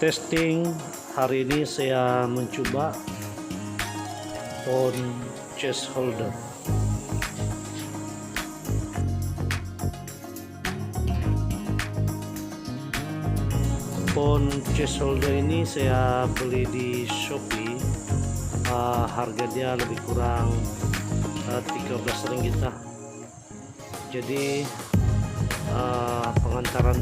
Testing, hari ini saya mencoba phone chest holder. Phone chest holder ini saya beli di Shopee. Harga dia lebih kurang 13 ringgit lah. Jadi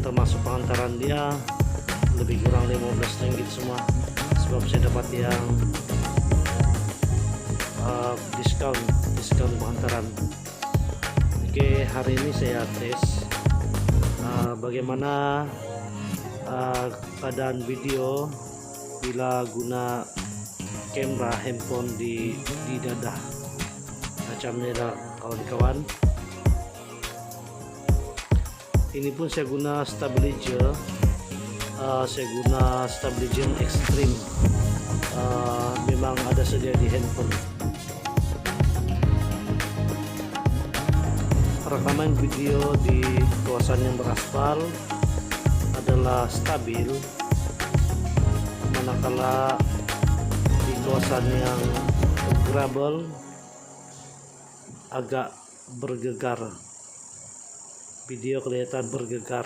termasuk pengantaran dia lebih kurang 15 ringgit semua, sebab saya dapat yang diskon pengantaran. Oke, hari ini saya tes bagaimana keadaan video bila guna kamera handphone di dada macamnya lah kawan-kawan. Ini pun saya guna stabilizer, ekstrim, memang ada sedia di handphone. Rekaman video di kawasan yang beraspal adalah stabil, manakala di kawasan yang gravel agak bergegar, video kelihatan bergegar.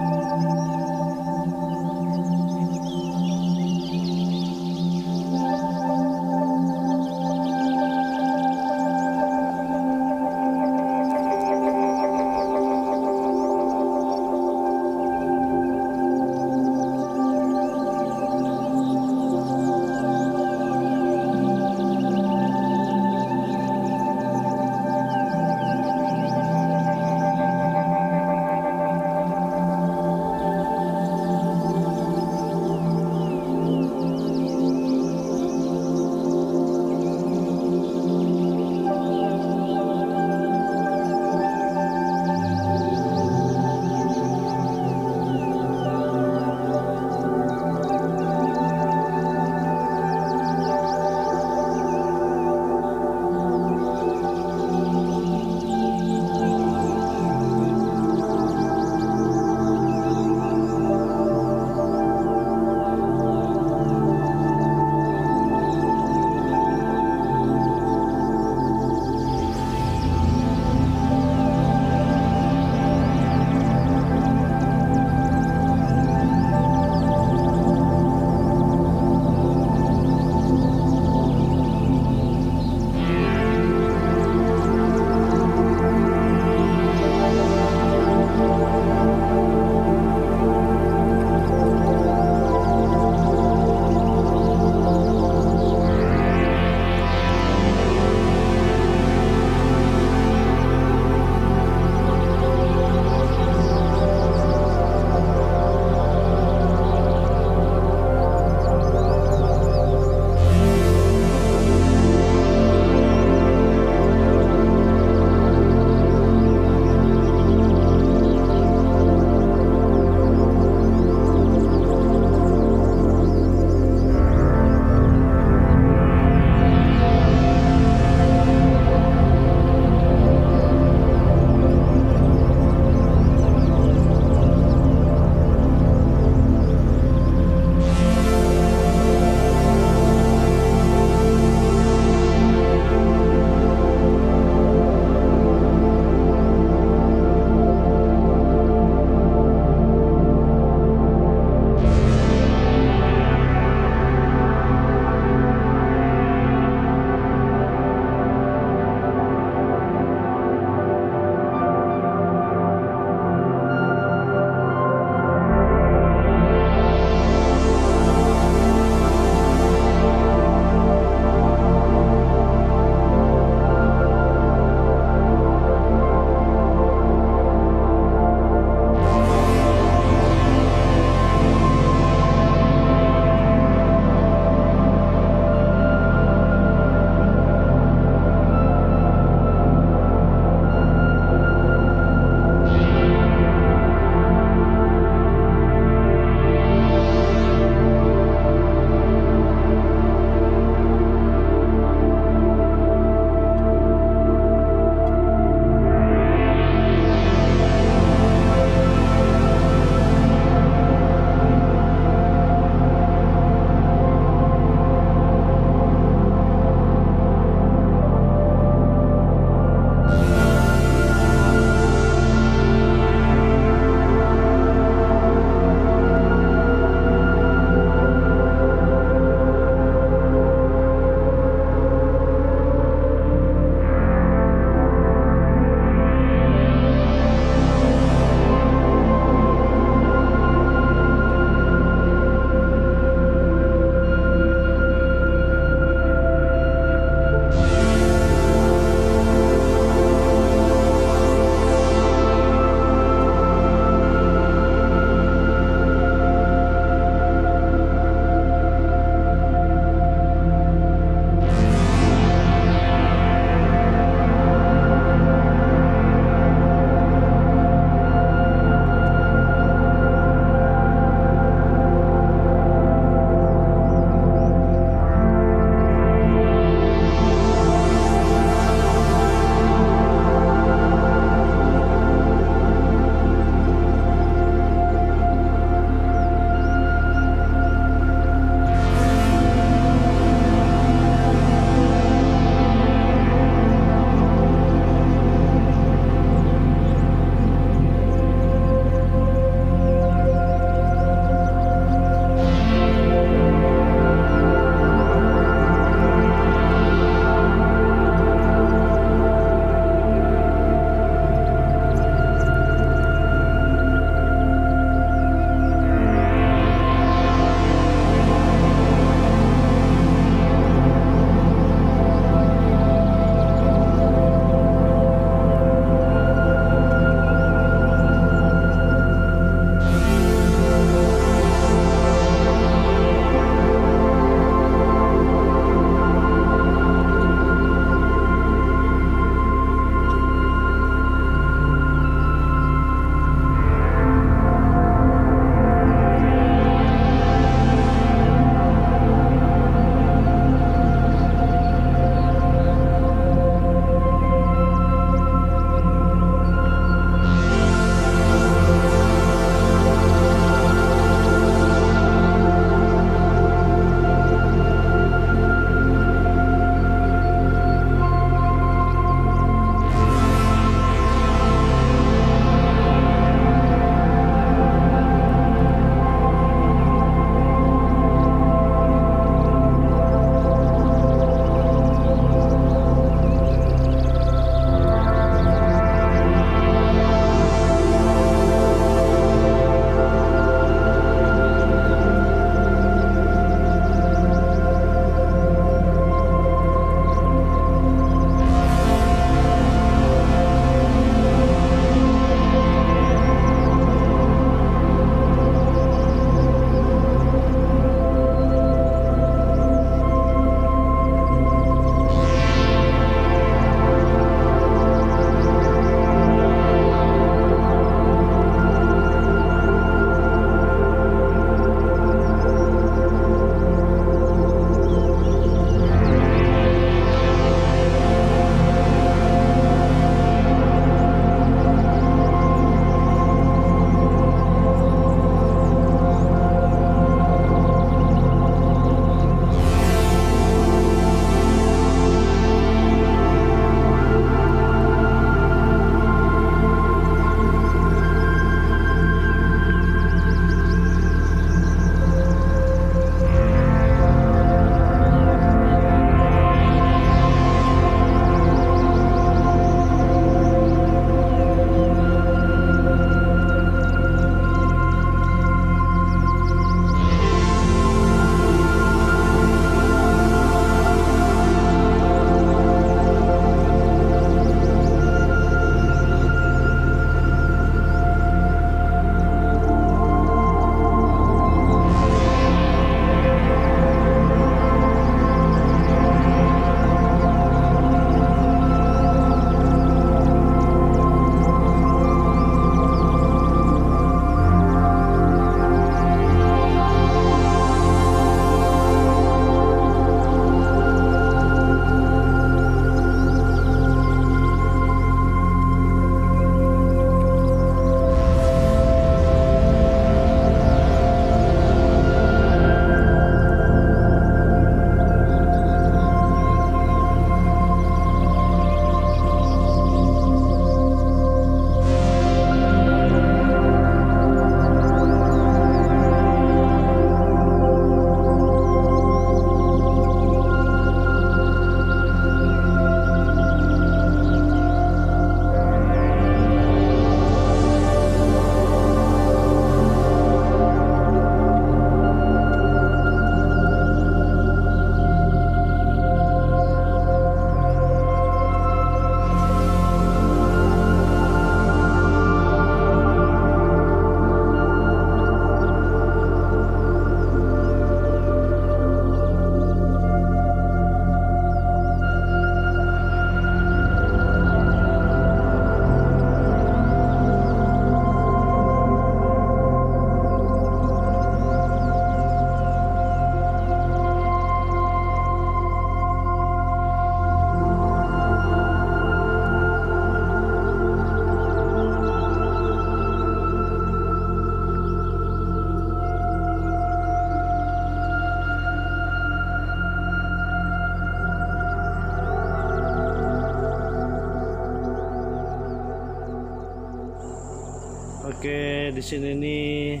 Oke, di sini nih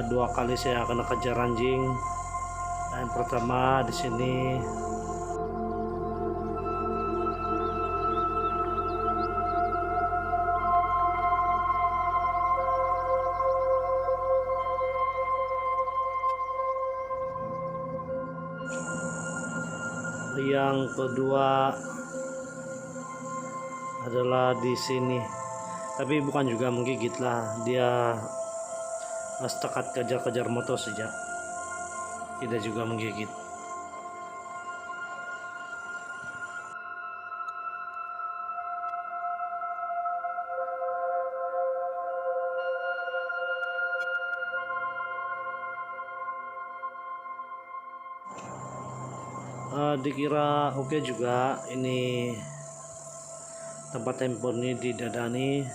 dua kali saya akan kejar anjing. Yang pertama di sini yang kedua adalah di sini, tapi bukan juga menggigit lah, dia setakat kejar-kejar motor saja, tidak juga menggigit. Dikira oke juga ini tempat handphone ini didadani,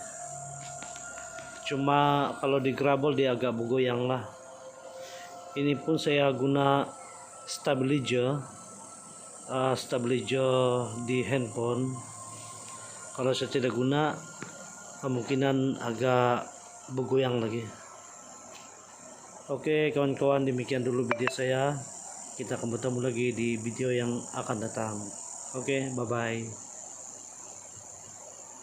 cuma kalau di gravel dia agak bergoyang lah. Ini pun saya guna stabilizer di handphone. Kalau saya tidak guna kemungkinan agak bergoyang lagi. Oke kawan-kawan, demikian dulu video saya. Kita akan bertemu lagi di video yang akan datang. Oke, bye bye.